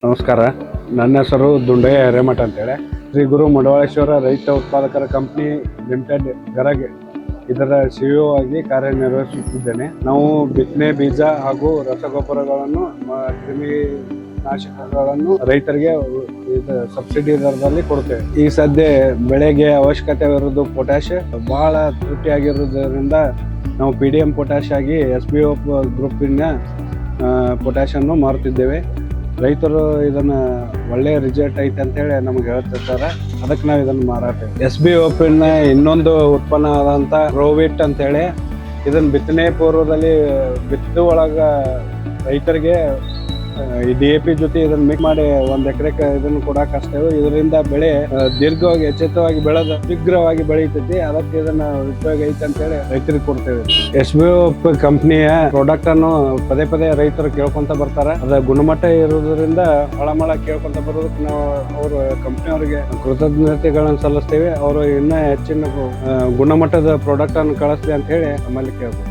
ನಮಸ್ಕಾರ. ನನ್ನ ಹೆಸರು ದುಂಡಯ್ಯ ಹಿರೇಮಠ ಅಂತೇಳಿ ಶ್ರೀ ಗುರು ಮಡವಾಳೇಶ್ವರ ರೈತ ಉತ್ಪಾದಕರ ಕಂಪನಿ ಲಿಮಿಟೆಡ್ ಗರಗ್ ಇದರ ಸಿಇಒ ಆಗಿ ಕಾರ್ಯನಿರ್ವಹಿಸುತ್ತಿದ್ದೇನೆ. ನಾವು ಬಿತ್ತನೆ ಬೀಜ ಹಾಗೂ ರಸಗೊಬ್ಬರಗಳನ್ನು ಕ್ರಿಮಿ ನಾಶಕಗಳನ್ನು ರೈತರಿಗೆ ಸಬ್ಸಿಡಿ ದರದಲ್ಲಿ ಕೊಡ್ತೇವೆ. ಈ ಸದ್ಯ ಬೆಳೆಗೆ ಅವಶ್ಯಕತೆ ಇರೋದು ಪೊಟ್ಯಾಶ್ ಬಹಳ ತುಟ್ಟಿಯಾಗಿರೋದ್ರಿಂದ ನಾವು PDM ಪೊಟ್ಯಾಶ್ ಆಗಿ SBO ಗ್ರೂಪಿನ ಪೊಟ್ಯಾಶ್ ಅನ್ನು ಮಾರುತ್ತಿದ್ದೇವೆ. ರೈತರು ಇದನ್ನ ಒಳ್ಳೆ ರಿಸಲ್ಟ್ ಐತೆ ಅಂತ ಹೇಳಿ ನಮ್ಗೆ ಹೇಳ್ತಿರ್ತಾರೆ. ಅದಕ್ಕೆ ನಾವು ಇದನ್ನು ಮಾರಾಟ SBO ಇನ್ನೊಂದು ಉತ್ಪನ್ನ ಆದಂತ ರೋವಿಟ್ ಅಂತ ಹೇಳಿ ಇದನ್ನ ಬಿತ್ತನೆ ಪೂರ್ವದಲ್ಲಿ ಬಿತ್ತುವೊಳಗ ರೈತರಿಗೆ DAP ಜೊತೆ ಇದನ್ನ ಮಿಕ್ಸ್ ಮಾಡಿ 1 ಎಕರೆಗೆ ಇದನ್ನು ಕೊಡಾಕ ಅಷ್ಟೇ. ಇದರಿಂದ ಬೆಳೆ ದೀರ್ಘವಾಗಿ ಎಚ್ಚೆತ್ತವಾಗಿ ಬೆಳೆದ ಶೀಘ್ರವಾಗಿ ಬೆಳೀತೈತಿ. ಅದಕ್ಕೆ ಇದನ್ನ ಉಪಯೋಗ ಐತೆ ಅಂತ ಹೇಳಿ ರೈತರಿಗೆ ಕೊಡ್ತೇವೆ. SBO ಕಂಪನಿಯ ಪ್ರಾಡಕ್ಟ್ ಅನ್ನು ಪದೇ ಪದೇ ರೈತರು ಕೇಳ್ಕೊಂತ ಬರ್ತಾರೆ. ಅದ ಗುಣಮಟ್ಟ ಇರೋದ್ರಿಂದ ಹೊಳಮಳ ಕೇಳ್ಕೊಂತ ಬರೋದಕ್ಕೆ ನಾವು ಅವ್ರ ಕಂಪನಿಯವರಿಗೆ ಕೃತಜ್ಞತೆಗಳನ್ನು ಸಲ್ಲಿಸ್ತೇವೆ. ಅವರು ಇನ್ನೂ ಹೆಚ್ಚಿನ ಗುಣಮಟ್ಟದ ಪ್ರಾಡಕ್ಟ್ ಅನ್ನು ಕಳಿಸ್ಲಿ ಅಂತ ಹೇಳಿ ನಮ್ಮಲ್ಲಿ ಕೇಳ್ಬೋದು.